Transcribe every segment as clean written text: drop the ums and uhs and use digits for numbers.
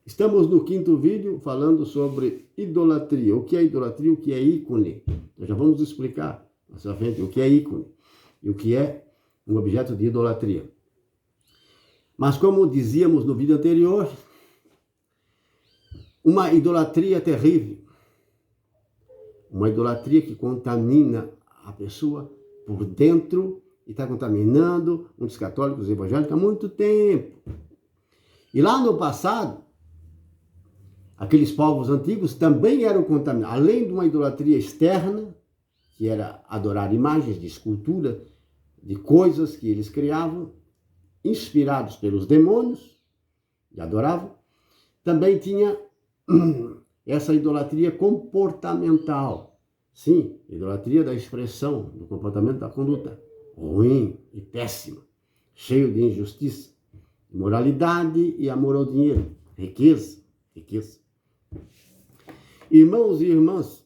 Estamos no 5º vídeo falando sobre idolatria. O que é idolatria? O que é ícone? Nós já vamos explicar mais à frente o que é ícone e o que é um objeto de idolatria. Mas como dizíamos no vídeo anterior, uma idolatria terrível. Uma idolatria que contamina a pessoa por dentro e está contaminando muitos católicos e evangélicos há muito tempo. E lá no passado, aqueles povos antigos também eram contaminados. Além de uma idolatria externa, que era adorar imagens de escultura, de coisas que eles criavam, inspirados pelos demônios, e adoravam, também tinha essa idolatria comportamental. Sim, idolatria da expressão, do comportamento, da conduta ruim e péssima, cheio de injustiça, imoralidade e amor ao dinheiro, riqueza. Irmãos e irmãs,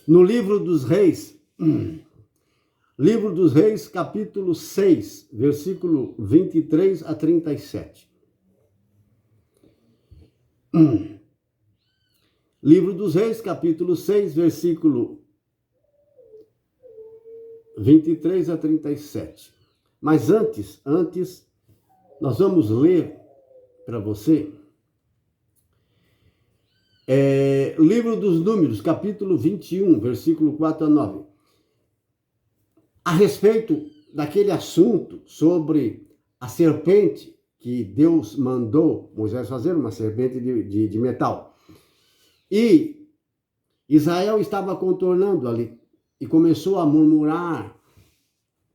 no livro dos Reis, capítulo 6, versículo 23 a 37. Livro dos Reis, capítulo 6, versículo 23 a 37. Mas antes, nós vamos ler para você Livro dos Números, capítulo 21, versículo 4 a 9. A respeito daquele assunto sobre a serpente que Deus mandou Moisés fazer, uma serpente de metal. E Israel estava contornando ali e começou a murmurar.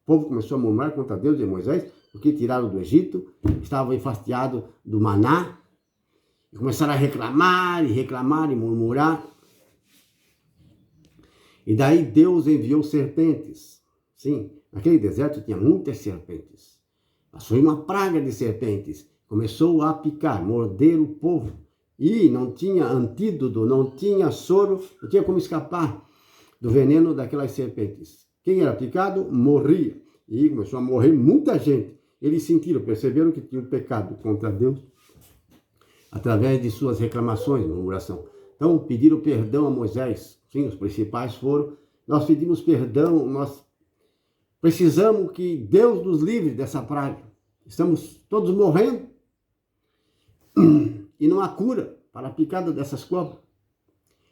O povo começou a murmurar contra Deus e Moisés, porque tiraram do Egito, estavam enfastiados do maná, e começaram a reclamar e murmurar. E daí Deus enviou serpentes. Sim, naquele deserto tinha muitas serpentes. Passou uma praga de serpentes. Começou a picar, morder o povo. E não tinha antídoto, não tinha soro, não tinha como escapar do veneno daquelas serpentes. Quem era picado, morria. E começou a morrer muita gente. Eles sentiram, perceberam que tinham pecado contra Deus através de suas reclamações, murmuração. Então, pediram perdão a Moisés. Sim, os principais foram. Nós pedimos perdão, nós precisamos que Deus nos livre dessa praga. Estamos todos morrendo e não há cura para a picada dessas cobras.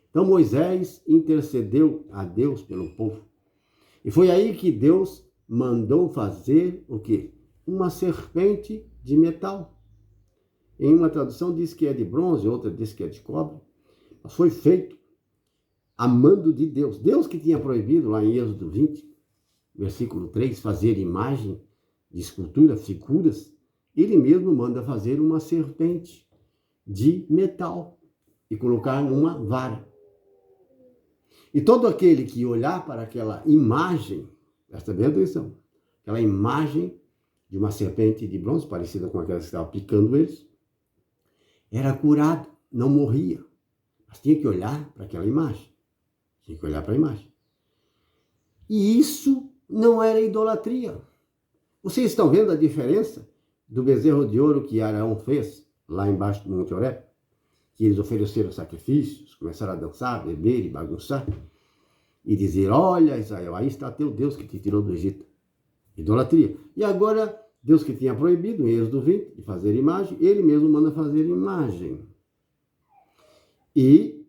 Então, Moisés intercedeu a Deus pelo povo. E foi aí que Deus mandou fazer o quê? Uma serpente de metal. Em uma tradução diz que é de bronze, outra diz que é de cobre. Mas foi feito a mando de Deus. Deus que tinha proibido lá em Êxodo 20, versículo 3, fazer imagem de escultura, figuras. Ele mesmo manda fazer uma serpente de metal e colocar numa vara. E todo aquele que olhar para aquela imagem, presta bem atenção, aquela imagem de uma serpente de bronze, parecida com aquela que estava picando eles, era curado, não morria. Mas tinha que olhar para aquela imagem. Tinha que olhar para a imagem. E isso não era idolatria. Vocês estão vendo a diferença do bezerro de ouro que Arão fez lá embaixo do Monte Horebe? Que eles ofereceram sacrifícios, começaram a dançar, beber e bagunçar. E dizer, olha Israel, aí está teu Deus que te tirou do Egito. Idolatria. E agora, Deus que tinha proibido, em Êxodo 20, de fazer imagem, ele mesmo manda fazer imagem. E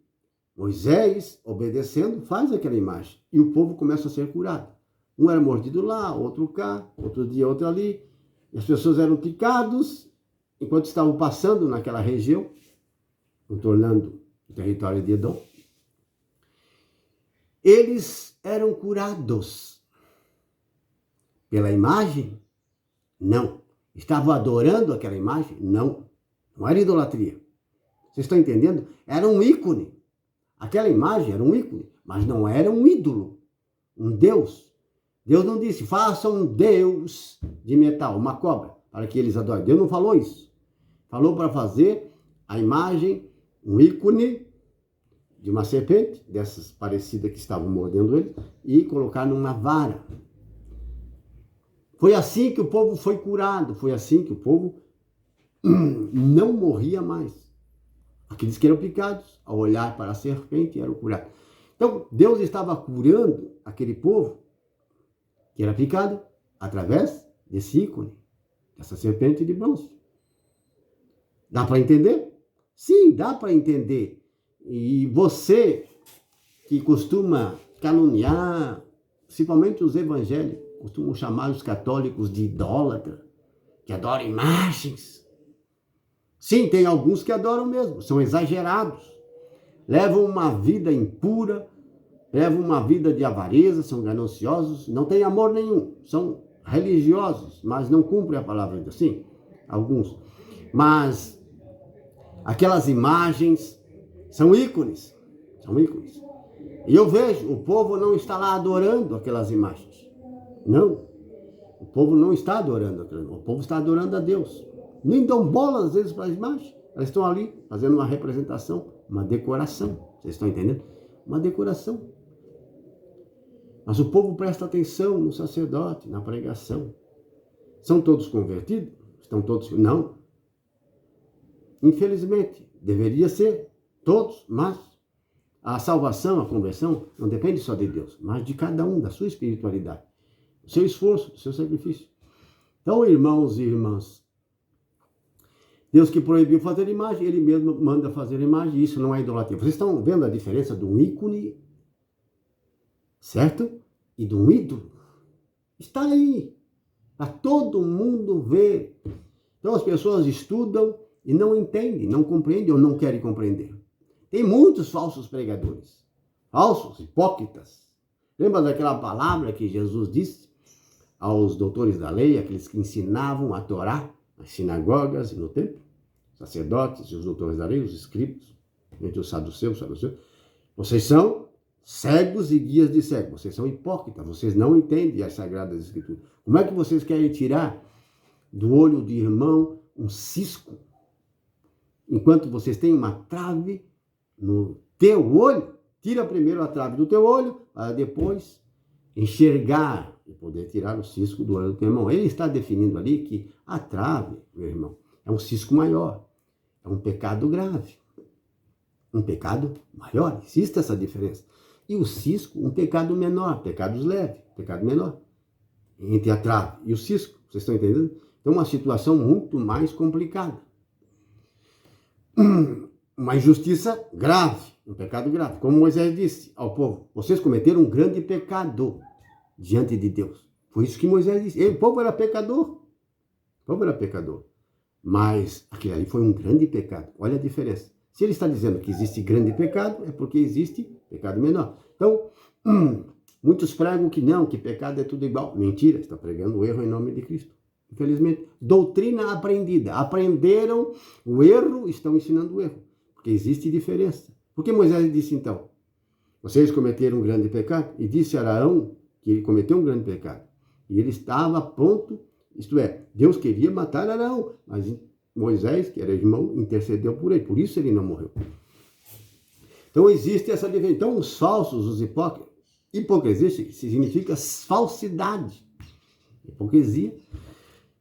Moisés, obedecendo, faz aquela imagem. E o povo começa a ser curado. Um era mordido lá, outro cá, outro dia, outro ali. E as pessoas eram picados enquanto estavam passando naquela região, contornando o território de Edom. Eles eram curados pela imagem? Não. Estavam adorando aquela imagem? Não. Não era idolatria. Vocês estão entendendo? Era um ícone. Aquela imagem era um ícone, mas não era um ídolo, um Deus. Deus não disse, faça um Deus de metal, uma cobra, para que eles adorem. Deus não falou isso. Falou para fazer a imagem, um ícone de uma serpente, dessas parecidas que estavam mordendo ele, e colocar numa vara. Foi assim que o povo foi curado, foi assim que o povo não morria mais. Aqueles que eram picados, ao olhar para a serpente, eram curados. Então, Deus estava curando aquele povo que era picado através desse ícone, dessa serpente de bronze. Dá para entender? Sim, dá para entender. E você que costuma caluniar, principalmente os evangélicos, costumam chamar os católicos de idólatra, que adoram imagens. Sim, tem alguns que adoram mesmo, são exagerados, levam uma vida impura, levam uma vida de avareza, são gananciosos, não têm amor nenhum, são religiosos, mas não cumprem a palavra de Deus. Sim, alguns. Mas aquelas imagens são ícones, são ícones. E eu vejo, o povo não está lá adorando aquelas imagens. Não, o povo não está adorando aquelas imagens, o povo está adorando a Deus. Nem dão bola às vezes para as imagens, elas estão ali fazendo uma representação, uma decoração. Vocês estão entendendo? Uma decoração. Mas o povo presta atenção no sacerdote, na pregação. São todos convertidos? Estão todos? Não. Infelizmente, deveria ser todos, mas a salvação, a conversão, não depende só de Deus, mas de cada um, da sua espiritualidade, do seu esforço, do seu sacrifício. Então, irmãos e irmãs, Deus que proibiu fazer imagem, Ele mesmo manda fazer imagem, e isso não é idolatria. Vocês estão vendo a diferença de um ícone, certo? E de um ídolo? Está aí, para todo mundo ver. Então as pessoas estudam e não entendem, não compreendem ou não querem compreender. Tem muitos falsos pregadores, falsos, hipócritas. Lembra daquela palavra que Jesus disse aos doutores da lei, aqueles que ensinavam a Torá nas sinagogas e no templo? Sacerdotes e os doutores da lei, os escribas, entre os saduceus, vocês são cegos e guias de cegos, vocês são hipócritas, vocês não entendem as sagradas escrituras. Como é que vocês querem tirar do olho de irmão um cisco, enquanto vocês têm uma trave no teu olho? Tira primeiro a trave do teu olho, para depois enxergar e poder tirar o cisco do olho do teu irmão. Ele está definindo ali que a trave, meu irmão, é um cisco maior, é um pecado grave, um pecado maior, existe essa diferença. E o cisco, um pecado menor, pecados leves, pecado menor, entre a trave e o cisco, vocês estão entendendo? Então, uma situação muito mais complicada. Uma injustiça grave, um pecado grave. Como Moisés disse ao povo, vocês cometeram um grande pecado diante de Deus. Foi isso que Moisés disse. O povo era pecador. O povo era pecador. Mas aquilo ali foi um grande pecado. Olha a diferença. Se ele está dizendo que existe grande pecado, é porque existe pecado menor. Então, muitos pregam que não, que pecado é tudo igual. Mentira, está pregando o erro em nome de Cristo. Infelizmente, doutrina aprendida. Aprenderam o erro, estão ensinando o erro. Porque existe diferença. Por que Moisés disse então? Vocês cometeram um grande pecado? E disse a Araão que ele cometeu um grande pecado. E ele estava a ponto, isto é, Deus queria matar Araão, mas Moisés, que era irmão, intercedeu por ele. Por isso ele não morreu. Então existe essa diferença. Então os falsos, os hipócritas, hipocrisia significa falsidade. Hipocrisia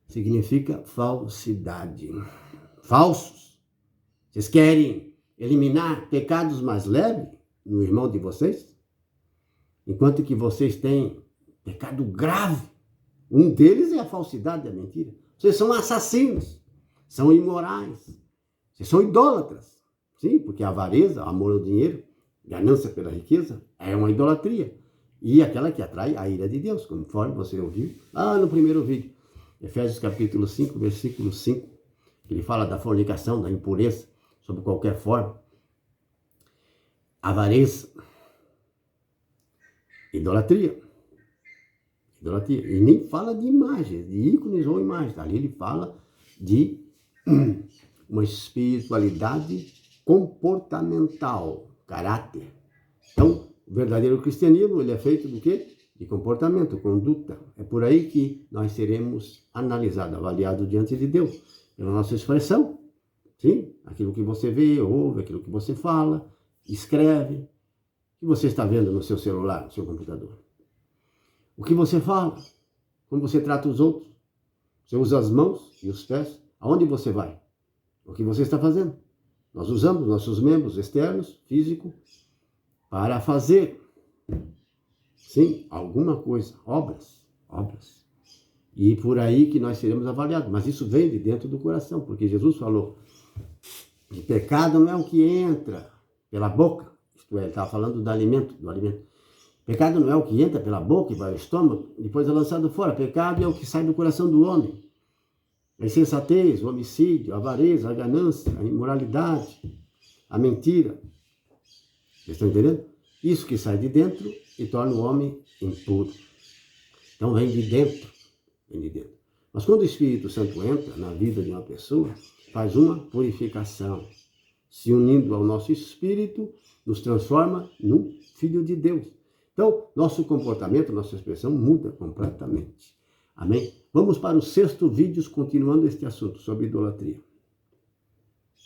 significa falsidade. Falsos. Vocês querem eliminar pecados mais leves no irmão de vocês? Enquanto que vocês têm pecado grave. Um deles é a falsidade, a mentira. Vocês são assassinos, são imorais, vocês são idólatras. Sim, porque a avareza, o amor ao dinheiro, ganância pela riqueza, é uma idolatria. E aquela que atrai a ira de Deus, conforme você ouviu lá no primeiro vídeo. Efésios capítulo 5, versículo 5, que ele fala da fornicação, da impureza, sob qualquer forma. Avareza, idolatria. Idolatria. E nem fala de imagens, de ícones ou imagens. Ali ele fala de uma espiritualidade comportamental, caráter. Então, o verdadeiro cristianismo, ele é feito do quê? De comportamento, conduta. É por aí que nós seremos analisados, avaliados diante de Deus, pela nossa expressão. Sim? Aquilo que você vê, ouve, aquilo que você fala, escreve. O que você está vendo no seu celular, no seu computador? O que você fala? Como você trata os outros? Você usa as mãos e os pés? Aonde você vai? o que você está fazendo. Nós usamos nossos membros externos, físico, para fazer, sim, alguma coisa, obras. E por aí que nós seremos avaliados. Mas isso vem de dentro do coração, porque Jesus falou que pecado não é o que entra pela boca, isto é, ele estava falando do alimento. Pecado não é o que entra pela boca e vai ao estômago, depois é lançado fora. Pecado é o que sai do coração do homem. A insensatez, o homicídio, a avareza, a ganância, a imoralidade, a mentira. Vocês estão entendendo? Isso que sai de dentro e torna o homem impuro. Então vem de dentro. Mas quando o Espírito Santo entra na vida de uma pessoa, faz uma purificação. Se unindo ao nosso espírito, nos transforma num filho de Deus. Então, nosso comportamento, nossa expressão muda completamente. Amém? Vamos para o 6º vídeo, continuando este assunto sobre idolatria.